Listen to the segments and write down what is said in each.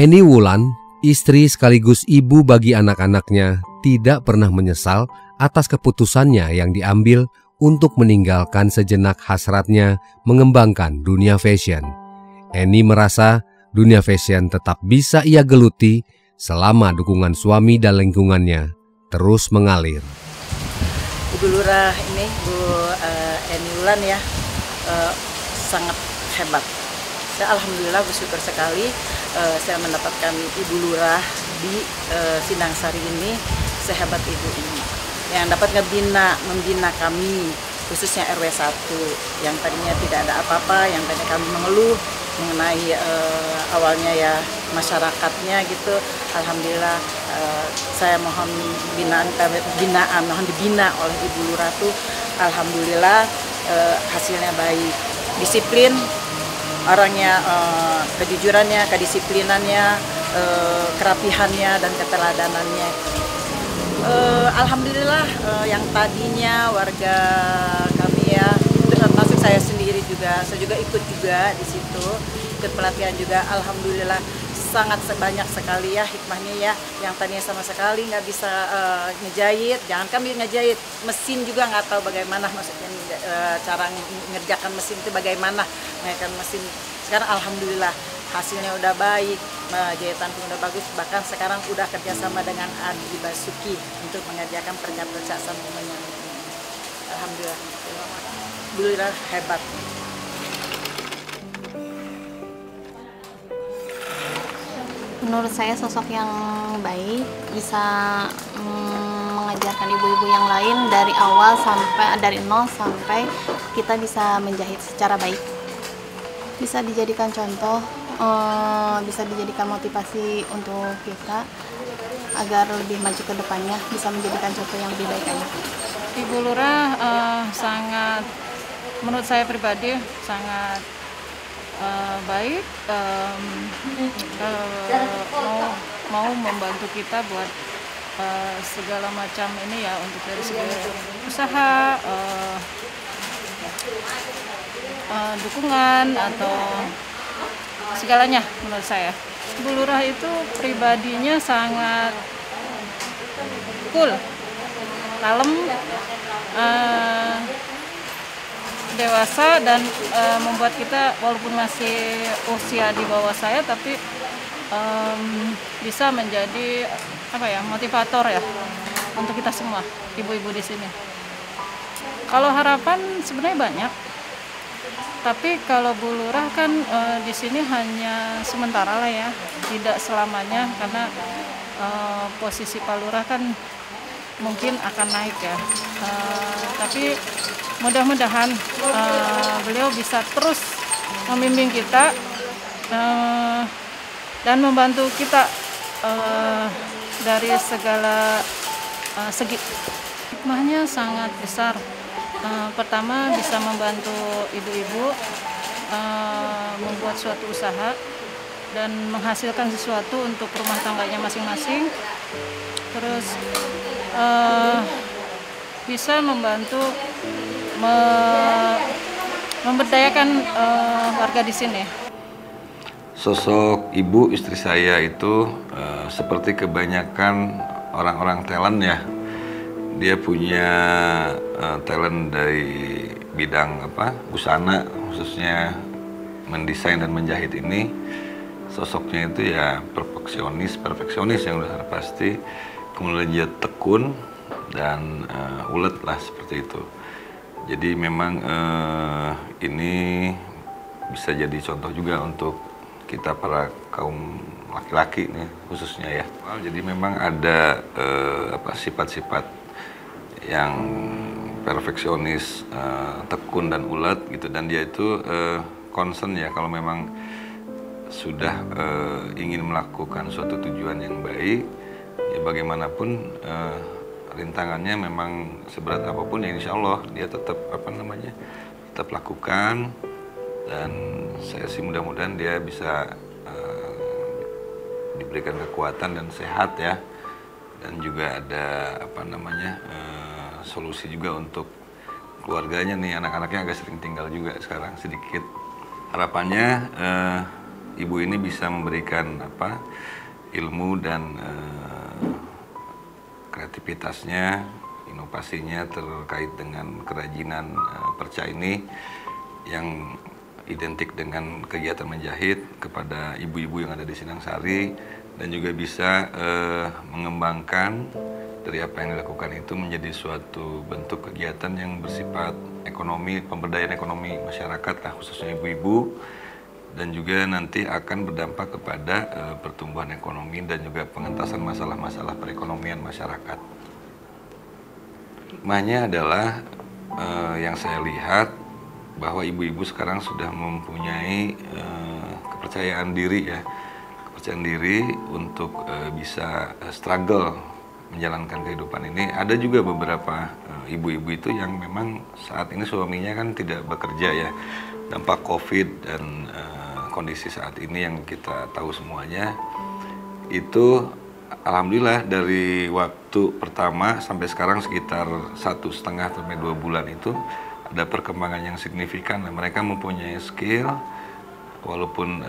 Eni Wulan, istri sekaligus ibu bagi anak-anaknya, tidak pernah menyesal atas keputusannya yang diambil untuk meninggalkan sejenak hasratnya mengembangkan dunia fashion. Eni merasa dunia fashion tetap bisa ia geluti selama dukungan suami dan lingkungannya terus mengalir. Ibu Lurah ini, Bu Eni Wulan ya, sangat hebat. Saya alhamdulillah bersyukur sekali saya mendapatkan Ibu Lurah di Sindang-Sari ini, sehebat ibu ini yang dapat membina kami, khususnya RW 1 yang tadinya tidak ada apa-apa, yang tadinya kami mengeluh mengenai awalnya ya masyarakatnya gitu. Alhamdulillah saya mohon mohon dibina oleh Ibu Lurah tuh, alhamdulillah hasilnya baik. Disiplin orangnya, kejujurannya, kedisiplinannya, kerapihannya dan keteladanannya. Alhamdulillah yang tadinya warga kami ya, termasuk saya sendiri juga, saya juga ikut juga di situ, ikut pelatihan juga. Alhamdulillah sangat banyak sekali ya hikmahnya ya, yang tadinya sama sekali nggak bisa ngejahit, jangan kami ngejahit, mesin juga nggak tahu bagaimana, maksudnya cara ngerjakan mesin itu bagaimana, mengerjakan mesin. Sekarang alhamdulillah hasilnya udah baik, jahitan pun udah bagus, bahkan sekarang udah kerjasama dengan Adi Basuki untuk mengerjakan perca-perca semuanya. Alhamdulillah, alhamdulillah hebat. Menurut saya sosok yang baik, bisa mengajarkan ibu-ibu yang lain dari awal sampai dari nol sampai kita bisa menjahit secara baik. Bisa dijadikan contoh, bisa dijadikan motivasi untuk kita agar lebih maju ke depannya, bisa menjadikan contoh yang lebih baik lagi. Ibu Lurah sangat, menurut saya pribadi sangat baik, mau membantu kita buat segala macam ini ya, untuk dari segi usaha, dukungan atau segalanya menurut saya. Ibu Lurah itu pribadinya sangat cool, kalem, dewasa, dan membuat kita walaupun masih usia di bawah saya tapi bisa menjadi motivator ya untuk kita semua ibu-ibu di sini. Kalau harapan sebenarnya banyak, tapi kalau Bu Lurah kan di sini hanya sementara lah ya, tidak selamanya, karena posisi Pak Lurah kan mungkin akan naik ya. Tapi mudah-mudahan beliau bisa terus membimbing kita dan membantu kita dari segala segi. Hikmahnya sangat besar. Pertama, bisa membantu ibu-ibu membuat suatu usaha dan menghasilkan sesuatu untuk rumah tangganya masing-masing. Terus bisa membantu memberdayakan warga di sini. Sosok ibu istri saya itu seperti kebanyakan orang-orang talent ya. Dia punya talent dari bidang busana, khususnya mendesain dan menjahit ini. Sosoknya itu ya perfeksionis yang udah pasti. Kemudian dia tekun dan ulet lah, seperti itu. Jadi memang ini bisa jadi contoh juga untuk kita para kaum laki-laki nih khususnya ya. Jadi memang ada sifat-sifat yang perfeksionis, tekun dan ulet gitu, dan dia itu concern ya, kalau memang sudah ingin melakukan suatu tujuan yang baik ya, bagaimanapun rintangannya memang seberat apapun ya, insya Allah dia tetap tetap lakukan. Dan saya sih mudah-mudahan dia bisa diberikan kekuatan dan sehat ya, dan juga ada solusi juga untuk keluarganya nih, anak-anaknya agak sering tinggal juga sekarang sedikit. Harapannya ibu ini bisa memberikan ilmu dan kreativitasnya, inovasinya terkait dengan kerajinan perca ini yang identik dengan kegiatan menjahit kepada ibu-ibu yang ada di Sinangsari, dan juga bisa mengembangkan dari apa yang dilakukan itu menjadi suatu bentuk kegiatan yang bersifat ekonomi, pemberdayaan ekonomi masyarakat lah, khususnya ibu-ibu, dan juga nanti akan berdampak kepada pertumbuhan ekonomi dan juga pengentasan masalah-masalah perekonomian masyarakat. Hikmahnya adalah yang saya lihat bahwa ibu-ibu sekarang sudah mempunyai kepercayaan diri ya, kepercayaan diri untuk bisa struggle menjalankan kehidupan ini. Ada juga beberapa ibu-ibu itu yang memang saat ini suaminya kan tidak bekerja ya, dampak COVID dan kondisi saat ini yang kita tahu semuanya, itu alhamdulillah dari waktu pertama sampai sekarang sekitar 1,5 sampai 2 bulan itu ada perkembangan yang signifikan. Mereka mempunyai skill walaupun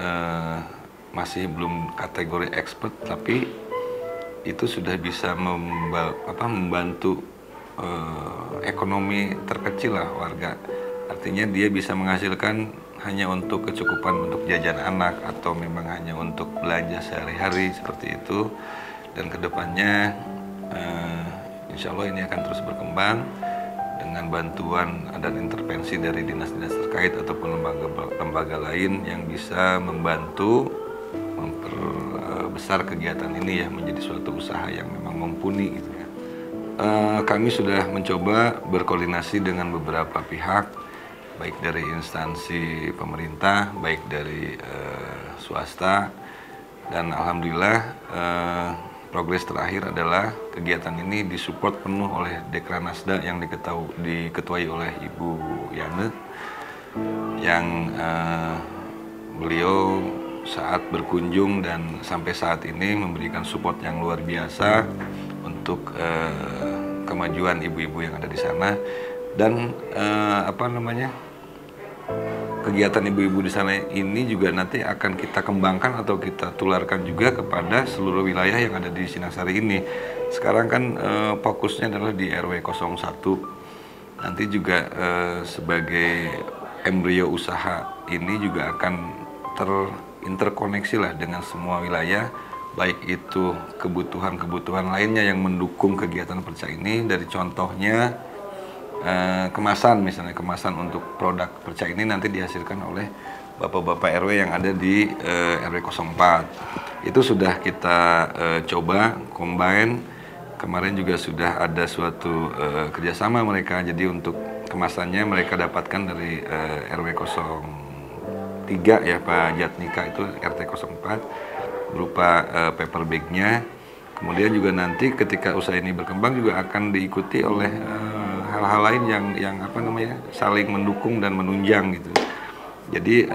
masih belum kategori expert, tapi itu sudah bisa membantu ekonomi terkecil lah warga. Artinya dia bisa menghasilkan hanya untuk kecukupan untuk jajan anak atau memang hanya untuk belanja sehari-hari seperti itu. Dan kedepannya insya Allah ini akan terus berkembang dengan bantuan dan intervensi dari dinas-dinas terkait ataupun lembaga lain yang bisa membantu memperbesar kegiatan ini ya menjadi suatu usaha yang memang mumpuni gitu ya. Kami sudah mencoba berkoordinasi dengan beberapa pihak, baik dari instansi pemerintah, baik dari swasta, dan alhamdulillah progres terakhir adalah kegiatan ini disupport penuh oleh Dekranasda yang diketuai oleh Ibu Yane, yang beliau saat berkunjung dan sampai saat ini memberikan support yang luar biasa untuk kemajuan ibu-ibu yang ada di sana. Dan kegiatan ibu-ibu di sana ini juga nanti akan kita kembangkan atau kita tularkan juga kepada seluruh wilayah yang ada di Sinangsari ini. Sekarang kan fokusnya adalah di RW 01. Nanti juga sebagai embrio usaha ini juga akan terinterkoneksi lah dengan semua wilayah, baik itu kebutuhan-kebutuhan lainnya yang mendukung kegiatan perca ini. Dari contohnya kemasan, misalnya kemasan untuk produk perca ini nanti dihasilkan oleh bapak-bapak RW yang ada di RW 04. Itu sudah kita coba combine. Kemarin juga sudah ada suatu kerjasama mereka, jadi untuk kemasannya mereka dapatkan dari RW 03 ya, Pak Jatnika itu RT 04 berupa paper bag-nya. Kemudian juga nanti ketika usaha ini berkembang juga akan diikuti oleh hal-hal lain yang saling mendukung dan menunjang gitu. Jadi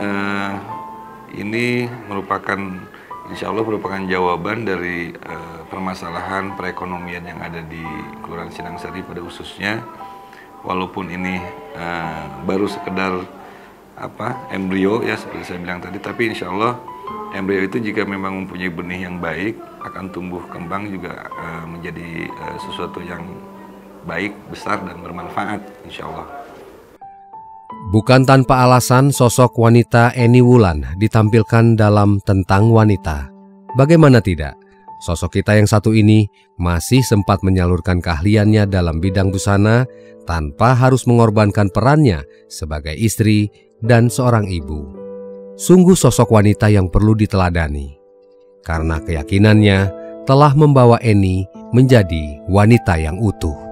ini merupakan insya Allah merupakan jawaban dari permasalahan perekonomian yang ada di Kelurahan Sinangsari pada khususnya. Walaupun ini baru sekedar embrio ya seperti saya bilang tadi, tapi insya Allah embrio itu jika memang mempunyai benih yang baik akan tumbuh kembang juga menjadi sesuatu yang baik, besar, dan bermanfaat insya Allah. Bukan tanpa alasan sosok wanita Eni Wulan ditampilkan dalam Tentang Wanita. Bagaimana tidak, sosok kita yang satu ini masih sempat menyalurkan keahliannya dalam bidang busana tanpa harus mengorbankan perannya sebagai istri dan seorang ibu. Sungguh sosok wanita yang perlu diteladani, karena keyakinannya telah membawa Eni menjadi wanita yang utuh.